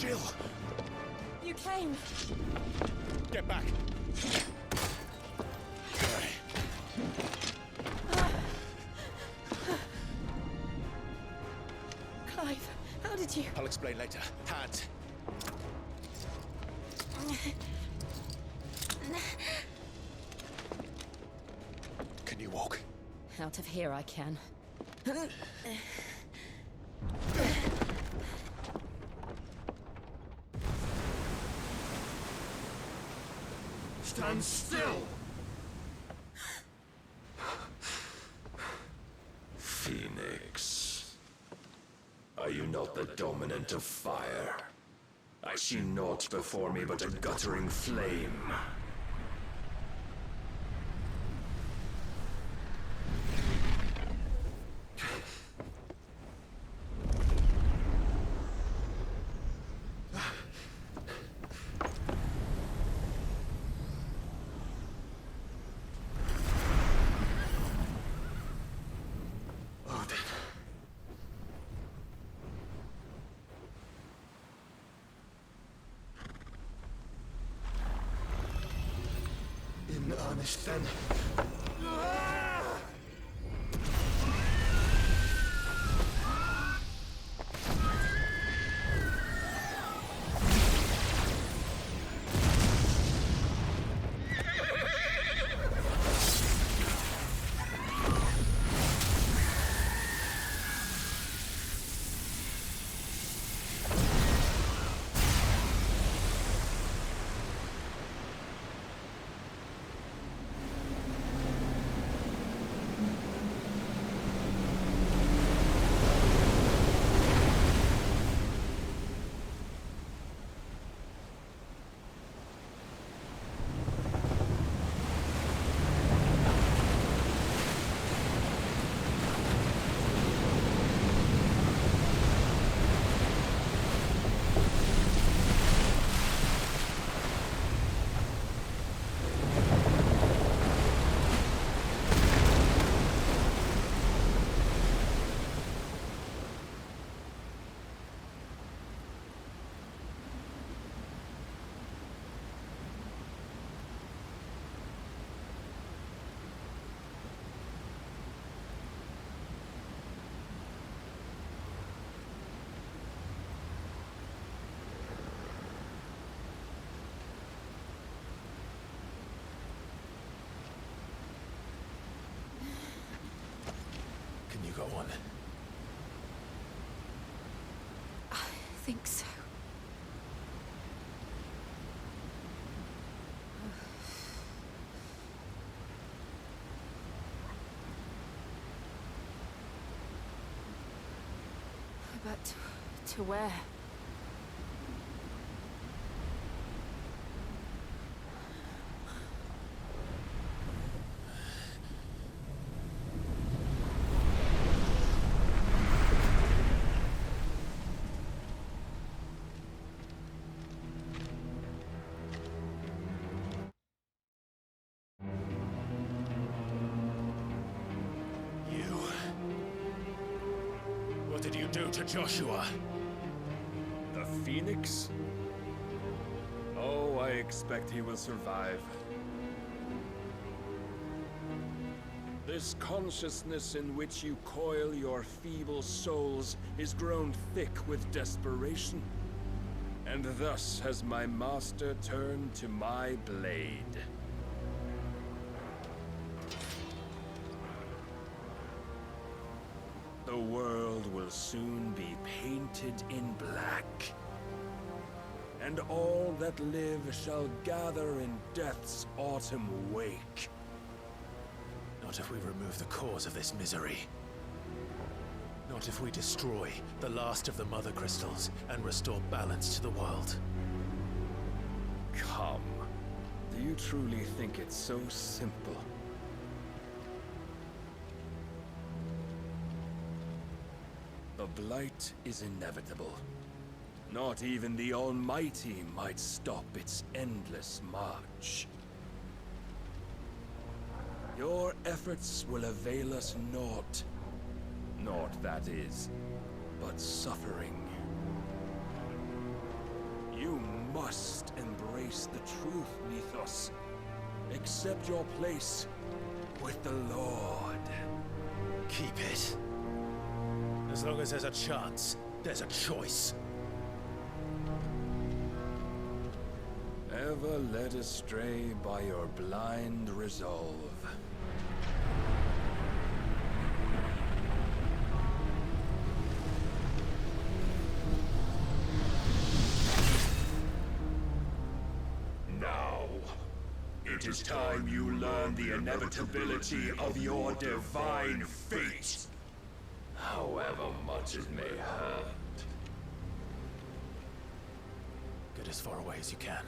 Jill! You came. Get back! Clive, how did you... I'll explain later. Hands. Can you walk? Out of here I can. Stand still! Phoenix. Are you not the dominant of fire? I see naught before me but a guttering flame. In earnest, then. Can you go on? I think so. But to where? What did you do to Joshua? The Phoenix? Oh, I expect he will survive. This consciousness in which you coil your feeble souls is grown thick with desperation. And thus has my master turned to my blade. The world will soon be painted in black. And all that live shall gather in death's autumn wake. Not if we remove the cause of this misery. Not if we destroy the last of the Mother Crystals and restore balance to the world. Come. Do you truly think it's so simple? The blight is inevitable. Not even the Almighty might stop its endless march. Your efforts will avail us naught. Naught, that is, but suffering. must embrace the truth, Mythos. Accept your place with the Lord. Keep it. As long as there's a chance, there's a choice. Ever led astray by your blind resolve. Now, it is time you learn the inevitability of your divine fate. However much it may hurt. Get as far away as you can.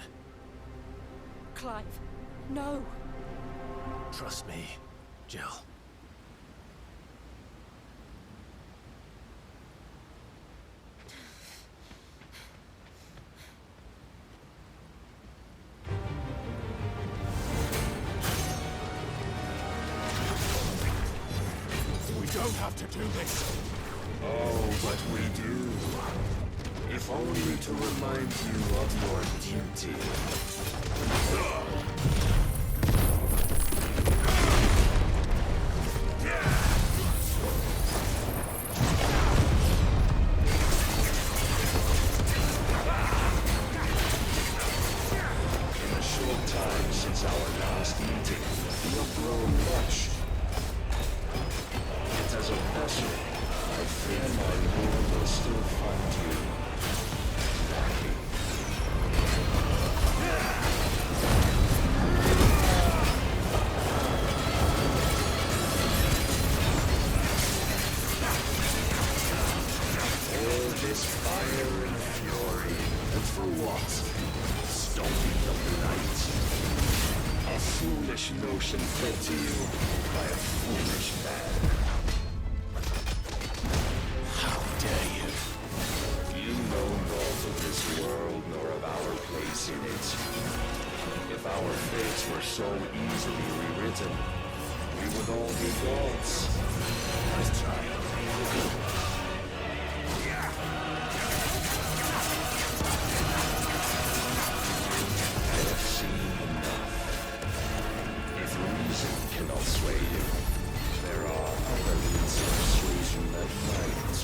Clive, no. Trust me, Jill. We don't have to do this. Oh, but we do. If only to remind you of your duty. In the short time since our last meeting, you have grown much. Yet as a vessel, I fear my lord will still find you lacking. All this fire and fury, and for what? Stopping the light. A foolish notion fed to you by a foolish man. How dare you? You know naught of this world nor of our place in it. If our fates were so easily rewritten, we would all be gods. Nice try. I have seen enough. If reason cannot sway you, there are other means of persuasion that might.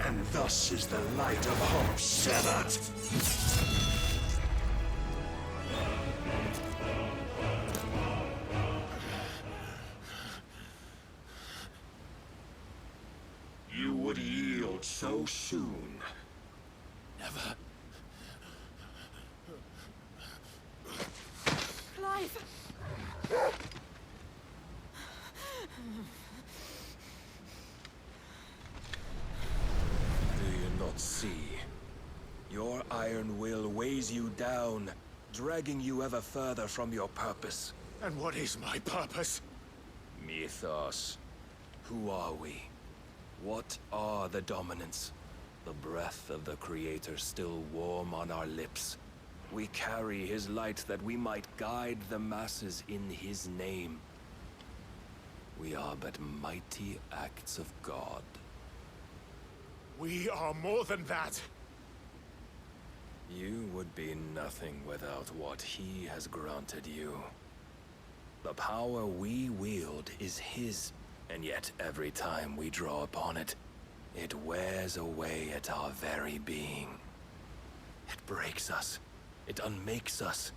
And thus is the light of hope severed. You would yield so soon. Never. Clive! Do you not see? Your iron will weighs you down, dragging you ever further from your purpose. And what is my purpose? Mythos. Who are we? What are the dominants? The breath of the Creator still warm on our lips. We carry his light that we might guide the masses in his name. We are but mighty acts of God. We are more than that. You would be nothing without what he has granted you. The power we wield is his, and yet every time we draw upon it, it wears away at our very being. It breaks us. It unmakes us,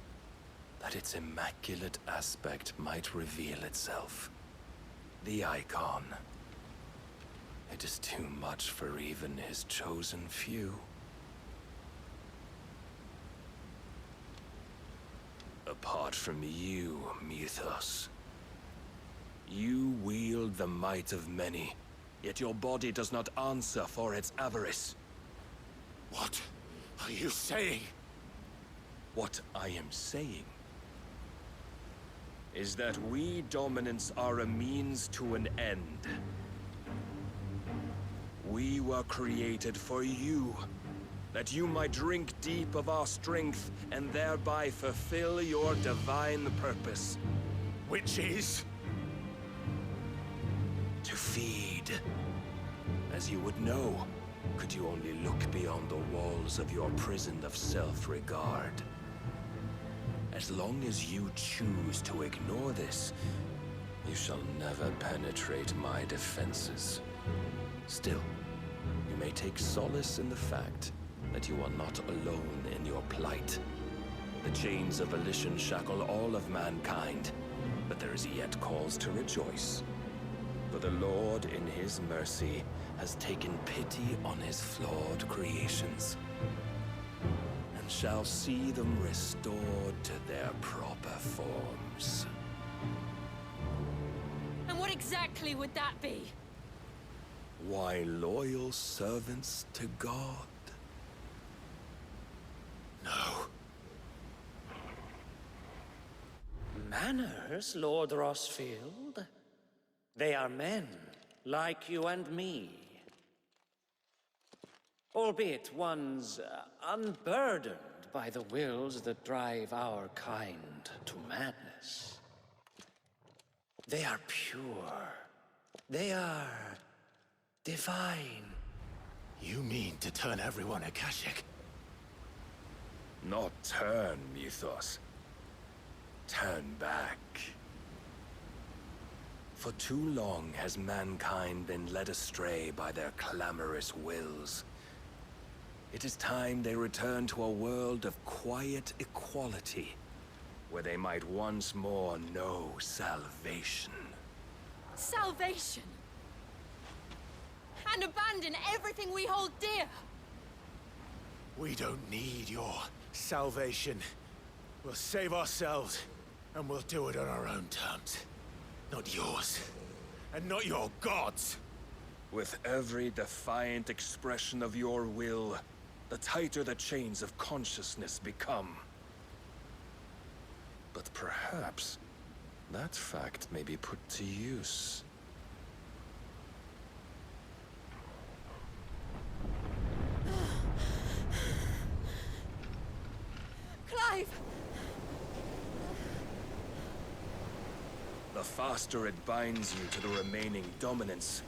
that its immaculate aspect might reveal itself. The icon, It is too much for even his chosen few. Apart from you, Mythos. You wield the might of many, yet your body does not answer for its avarice. What are you saying? What I am saying is that we dominants are a means to an end. We were created for you, that you might drink deep of our strength and thereby fulfill your divine purpose. Which is? To feed. As you would know, could you only look beyond the walls of your prison of self-regard. As long as you choose to ignore this, you shall never penetrate my defenses. Still, you may take solace in the fact that you are not alone in your plight. The chains of volition shackle all of mankind, but there is yet cause to rejoice. For the Lord, in his mercy, has taken pity on his flawed creations, and shall see them restored to their proper forms. And what exactly would that be? Why, loyal servants to God. No. Manners, Lord Rossfield? They are men, like you and me. Albeit ones unburdened by the wills that drive our kind to madness. They are pure. They are divine. You mean to turn everyone Akashic? Not turn, Mythos. Turn back. For too long has mankind been led astray by their clamorous wills. It is time they return to a world of quiet equality, where they might once more know salvation. Salvation! And abandon everything we hold dear! We don't need your salvation. We'll save ourselves, and we'll do it on our own terms. Not yours, and not your gods! With every defiant expression of your will, the tighter the chains of consciousness become. But perhaps that fact may be put to use. Clive! The faster it binds you to the remaining dominance,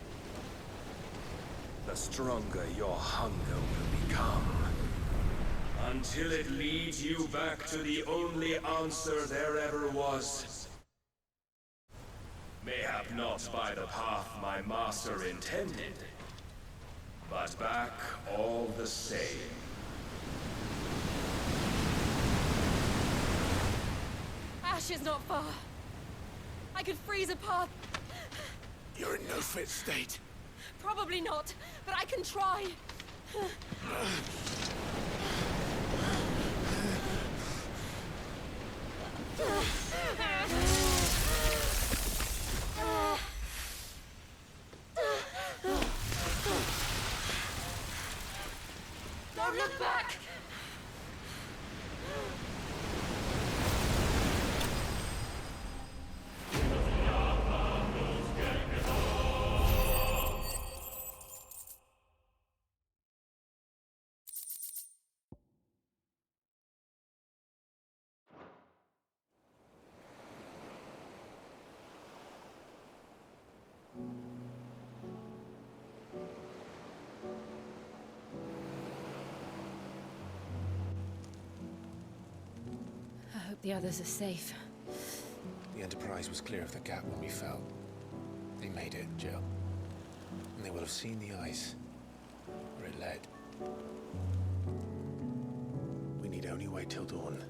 the stronger your hunger will become. Until it leads you back to the only answer there ever was. Mayhap not by the path my master intended, but back all the same. Ash is not far. I could freeze a path. You're in no fit state. Probably not, but I can try. Don't look back! I hope the others are safe. The Enterprise was clear of the gap when we fell. They made it, Jill. And they will have seen the ice, where it led. We need only wait till dawn.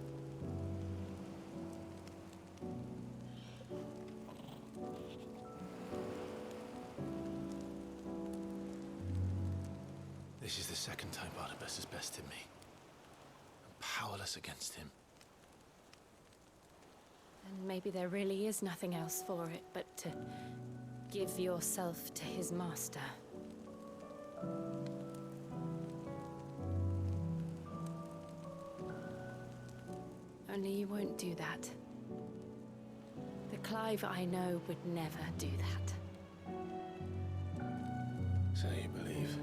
This is the second time Barnabas has bested me. I'm powerless against him. And maybe there really is nothing else for it but to give yourself to his master. Only you won't do that. The Clive I know would never do that. So you believe?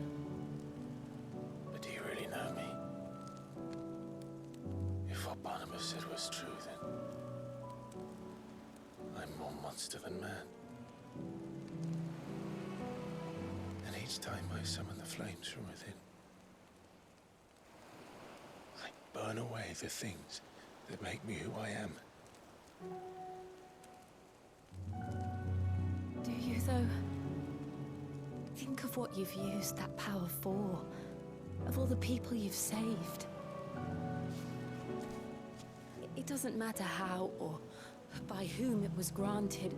But do you really know me? If what Barnabas said was true, then I'm more monster than man. And each time I summon the flames from within, I burn away the things that make me who I am. Do you, though? Think of what you've used that power for. Of all the people you've saved. It doesn't matter how or by whom it was granted,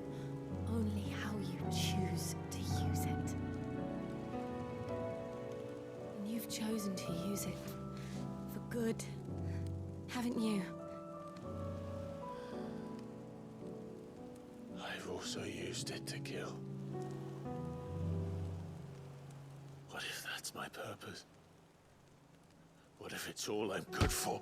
only how you choose to use it. And you've chosen to use it for good, haven't you? I've also used it to kill. What if that's my purpose? What if it's all I'm good for?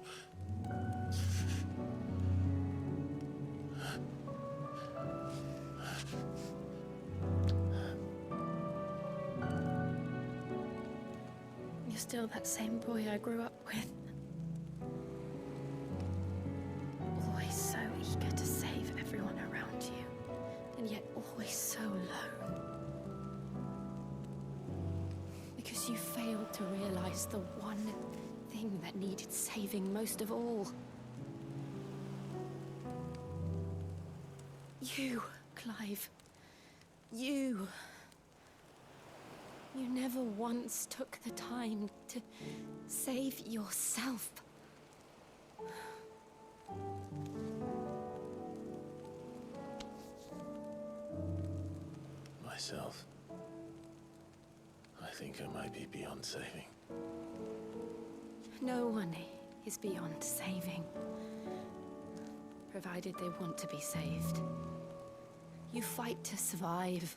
You're still that same boy I grew up with. Always so eager to save everyone around you, and yet always so alone. Because you failed to realize the one thing that needed saving most of all. You, Clive. You. You never once took the time to save yourself. Myself? I think I might be beyond saving. No one is beyond saving, provided they want to be saved. You fight to survive.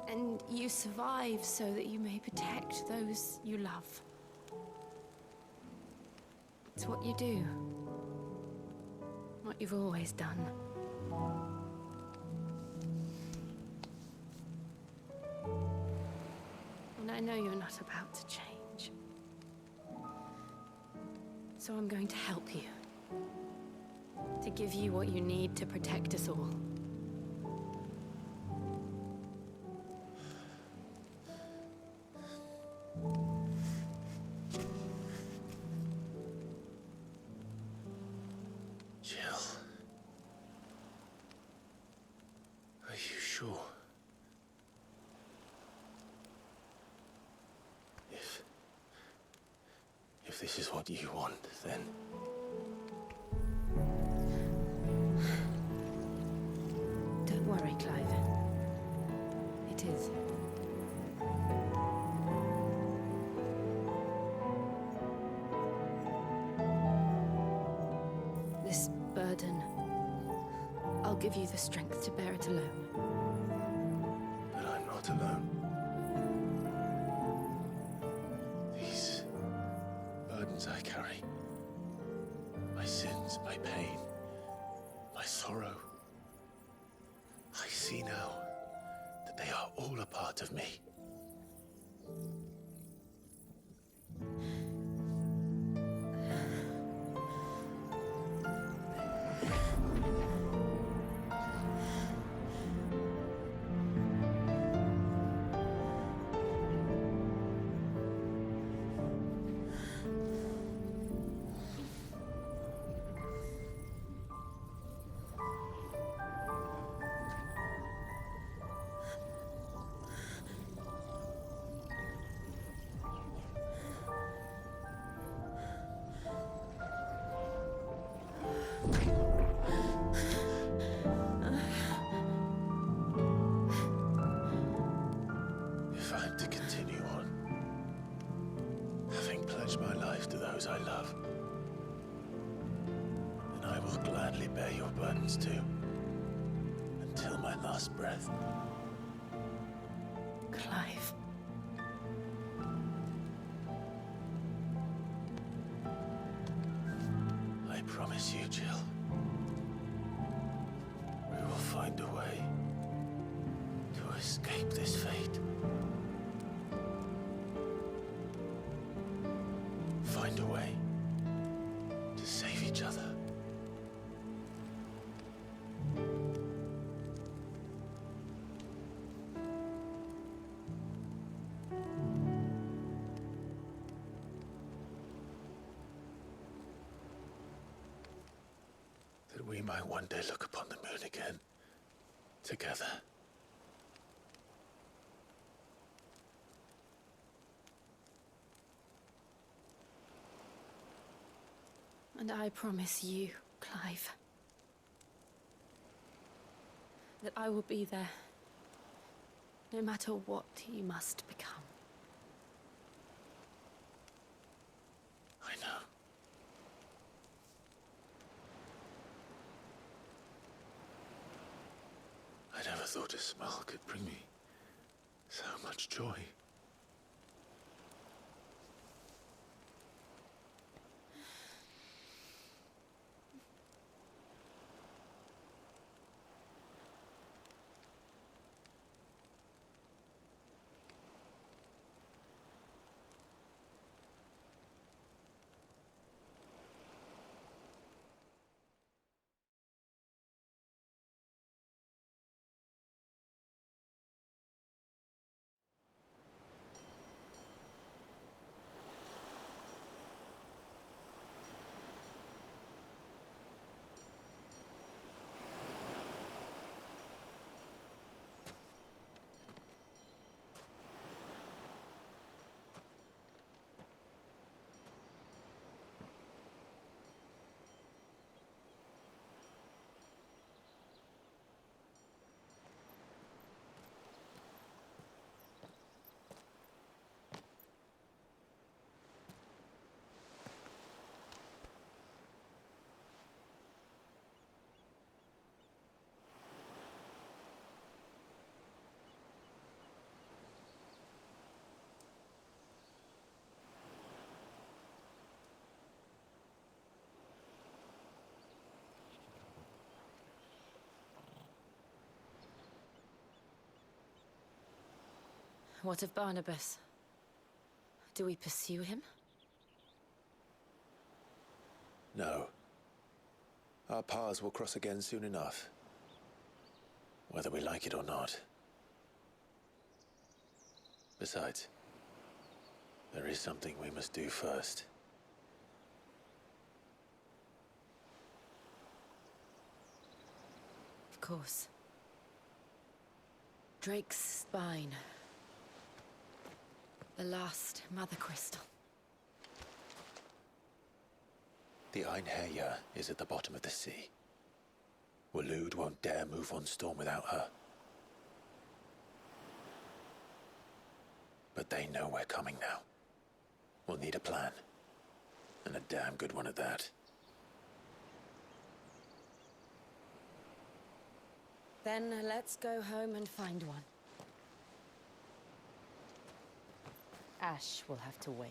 And you survive so that you may protect those you love. It's what you do. What you've always done. And I know you're not about to change. So I'm going to help you. To give you what you need to protect us all. Jill. Are you sure? If this is what you want, then... Don't worry, Clive. It is. This burden, I'll give you the strength to bear it alone. But I'm not alone. These burdens I carry, my sins, my pain, my sorrow, I see now that they are all a part of me. to continue on. Having pledged my life to those I love, and I will gladly bear your burdens too, until my last breath. Clive. I promise you, Jill, we will find a way to escape this fate. Find a way to save each other. That we might one day look upon the moon again, together. And I promise you, Clive, that I will be there, no matter what you must become. I know. I never thought a smile could bring me so much joy. What of Barnabas? Do we pursue him? No. Our paths will cross again soon enough, whether we like it or not. Besides, there is something we must do first. Of course. Drake's spine. The last Mother Crystal. The Einherjar is at the bottom of the sea. Waloed won't dare move on Storm without her. But they know we're coming now. We'll need a plan. And a damn good one at that. Then let's go home and find one. Ash will have to wait.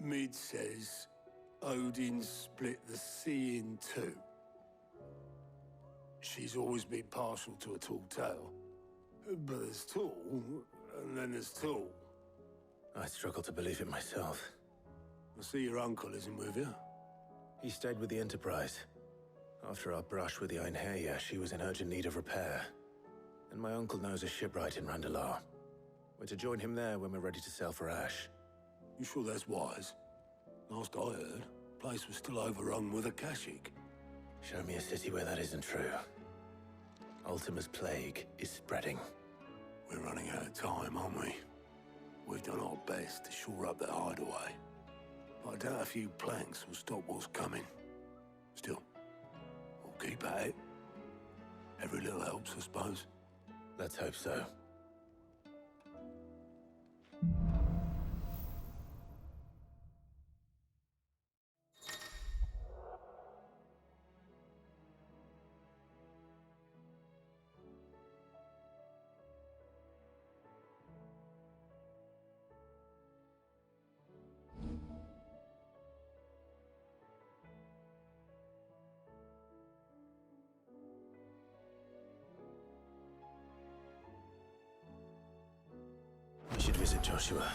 Mid says Odin split the sea in two. She's always been partial to a tall tale. But there's tall, and then there's tall. I struggle to believe it myself. I see your uncle isn't with you. He stayed with the Enterprise. After our brush with the Einherja, she was in urgent need of repair. And my uncle knows a shipwright in Randalar. We're to join him there when we're ready to sail for Ash. You sure that's wise? Last I heard, the place was still overrun with Akashic. Show me a city where that isn't true. Ultima's plague is spreading. We're running out of time, aren't we? We've done our best to shore up that hideaway. But I doubt a few planks will stop what's coming. Still, we'll keep at it. Every little helps, I suppose. Let's hope so. We should visit Joshua.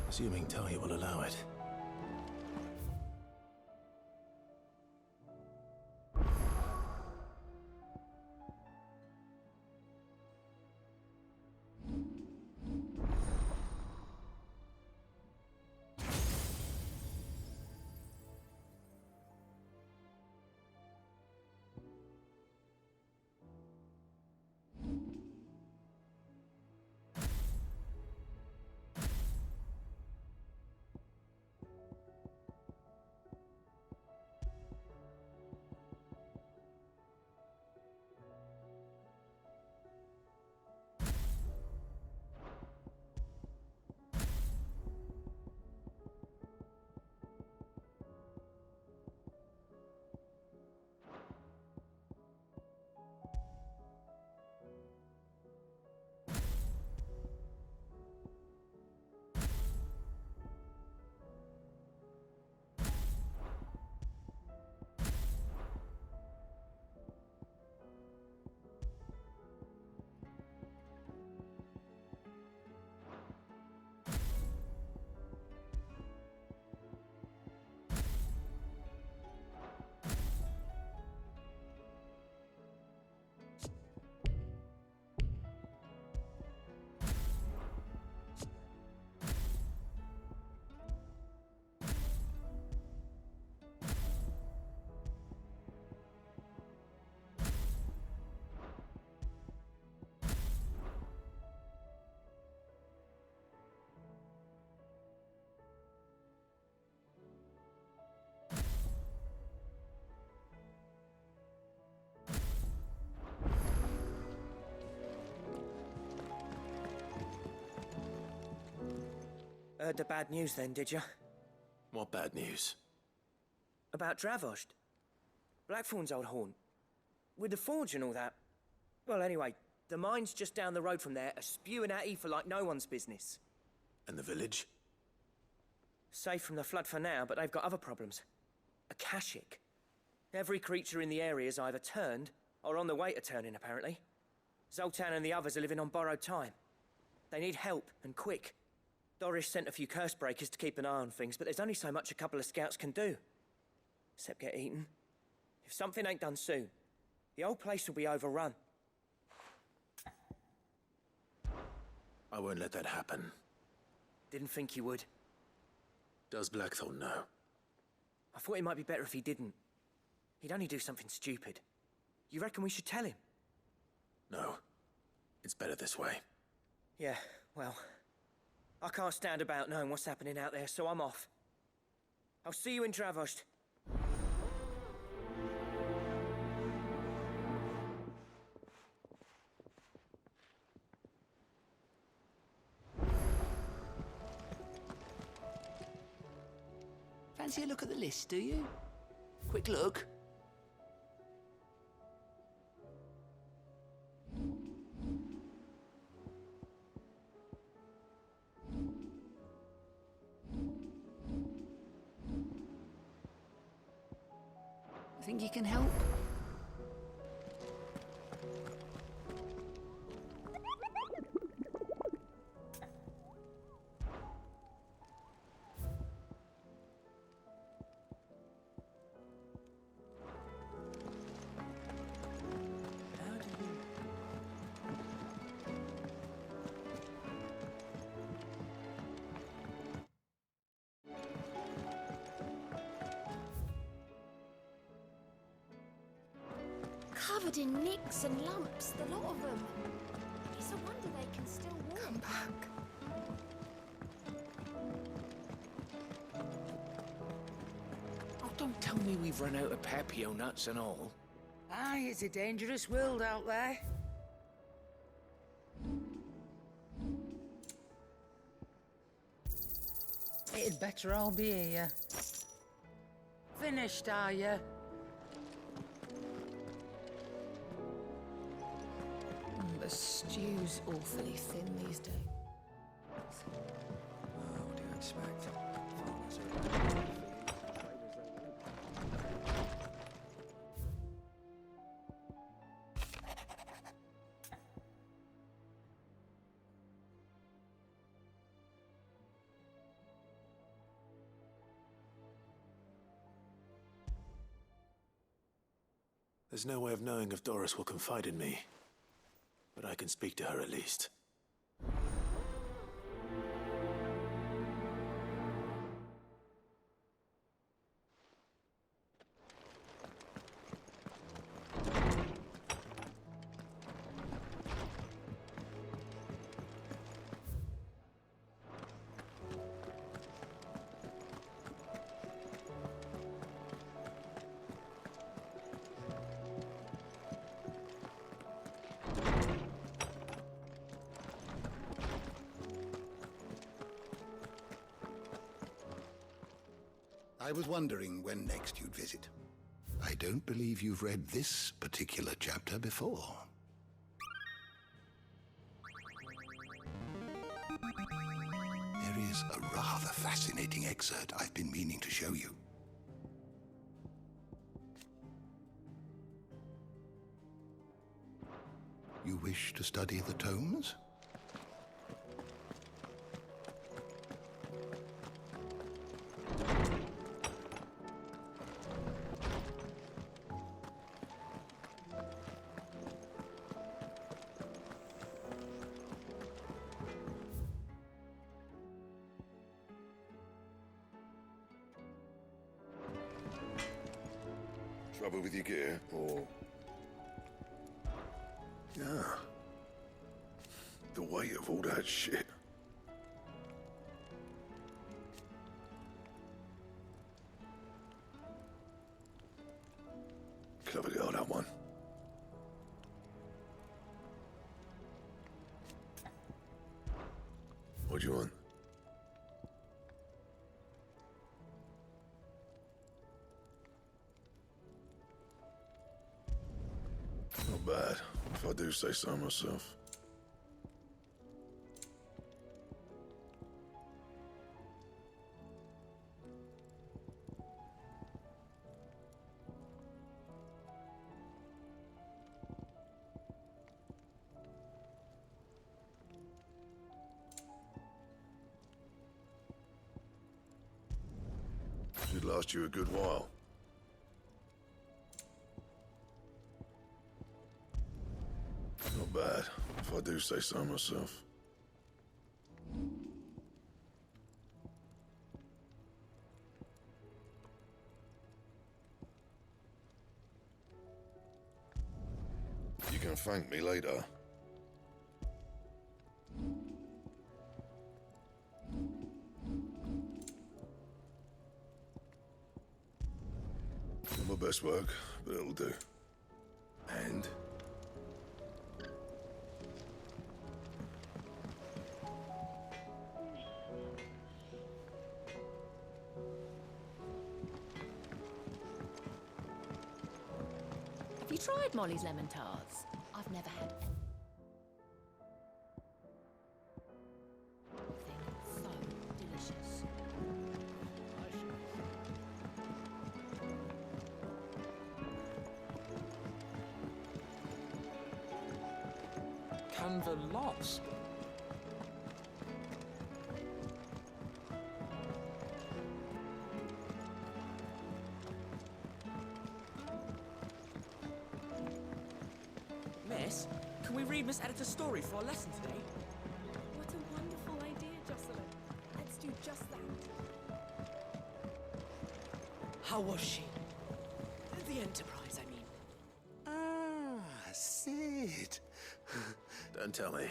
Assuming Talia will allow it. Heard the bad news then, did you? What bad news? About Dravost. Blackthorn's old haunt. With the forge and all that. Well, anyway, the mine's just down the road from there are spewing at Aoife like no one's business. And the village? Safe from the flood for now, but they've got other problems. Akashic. Every creature in the area is either turned or on the way to turning, apparently. Zoltan and the others are living on borrowed time. They need help, and quick. Doris sent a few curse breakers to keep an eye on things, but there's only so much a couple of scouts can do. Except get eaten. If something ain't done soon, the old place will be overrun. I won't let that happen. Didn't think you would. Does Blackthorn know? I thought it might be better if he didn't. He'd only do something stupid. You reckon we should tell him? No. It's better this way. Yeah, well... I can't stand about knowing what's happening out there, so I'm off. I'll see you in Dravost. Fancy a look at the list, do you? Quick look. Think you can help? covered in nicks and lumps, the lot of them. It's a wonder they can still walk. Come back. Oh, don't tell me we've run out of papio nuts and all. Aye, it's a dangerous world out there. It'd better all be here. Finished, are you? The stew's awfully thin these days. What do you expect? There's no way of knowing if Doris will confide in me, but I can speak to her at least. I was wondering when next you'd visit. I don't believe you've read this particular chapter before. There is a rather fascinating excerpt I've been meaning to show you. You wish to study the tomes? Trouble with your gear, or... Yeah. The weight of all that shit. Clever girl, that one. What do you want? Not bad, if I do say so myself. Should last you a good while. Not bad, if I do say so myself. You can thank me later. Not my best work, but it'll do. And? Have you tried Molly's lemon tarts? I've never had anything so delicious. Canva lots. Miss, can we read Miss Editor's story for our lesson today? What a wonderful idea, Jocelyn. Let's do just that. How was she? The Enterprise, I mean. did. Don't tell me.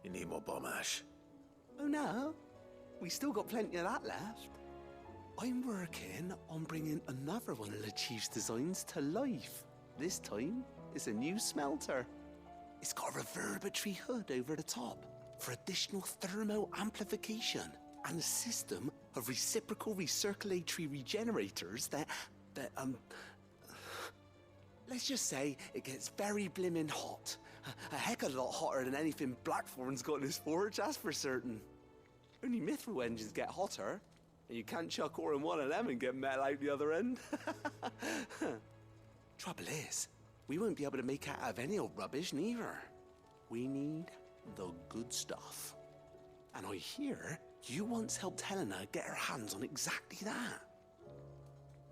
You need more bomb ash. Oh no, we still got plenty of that left. I'm working on bringing another one of the Chief's designs to life. This time, it's a new smelter. It's got a reverberatory hood over the top for additional thermal amplification and a system of reciprocal recirculatory regenerators that let's just say it gets very blimmin' hot. A heck of a lot hotter than anything Blackthorn's got in his forge, that's for certain. Only mithril engines get hotter, and you can't chuck ore in one of them and get metal out the other end. Trouble is, we won't be able to make out of any old rubbish, neither. We need the good stuff. And I hear you once helped Helena get her hands on exactly that.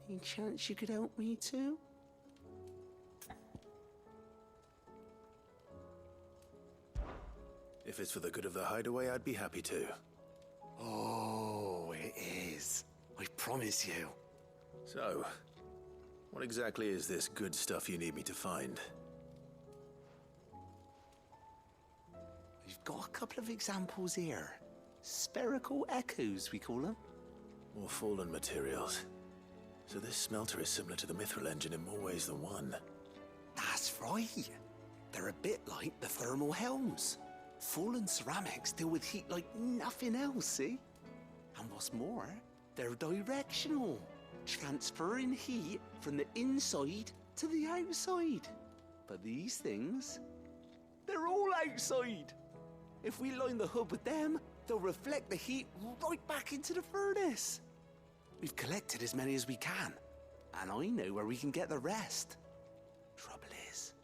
Any chance you could help me too? If it's for the good of the hideaway, I'd be happy to. Oh, it is. I promise you. So, what exactly is this good stuff you need me to find? We've got a couple of examples here. Spherical echoes, we call them. More fallen materials. So this smelter is similar to the mithril engine in more ways than one. That's right. They're a bit like the thermal helms. Fallen ceramics deal with heat like nothing else, see? And what's more, they're directional, transferring heat from the inside to the outside. But these things, they're all outside. If we line the hood with them, they'll reflect the heat right back into the furnace. We've collected as many as we can, and I know where we can get the rest. Trouble is,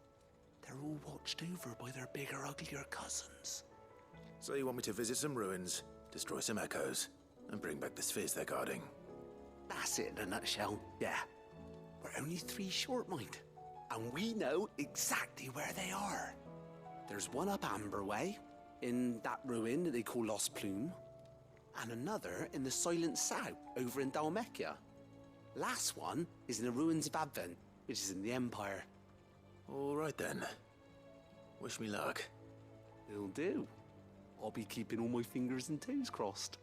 they're all watched over by their bigger, uglier cousins. So you want me to visit some ruins, destroy some echoes, and bring back the spheres they're guarding? That's it in a nutshell, yeah. We're only 3 short, mind, and we know exactly where they are. There's one up Amber Way, in that ruin that they call Lost Plume, and another in the Silent South, over in Dalmekia. Last one is in the ruins of Advent, which is in the Empire. All right then. Wish me luck. It'll do. I'll be keeping all my fingers and toes crossed.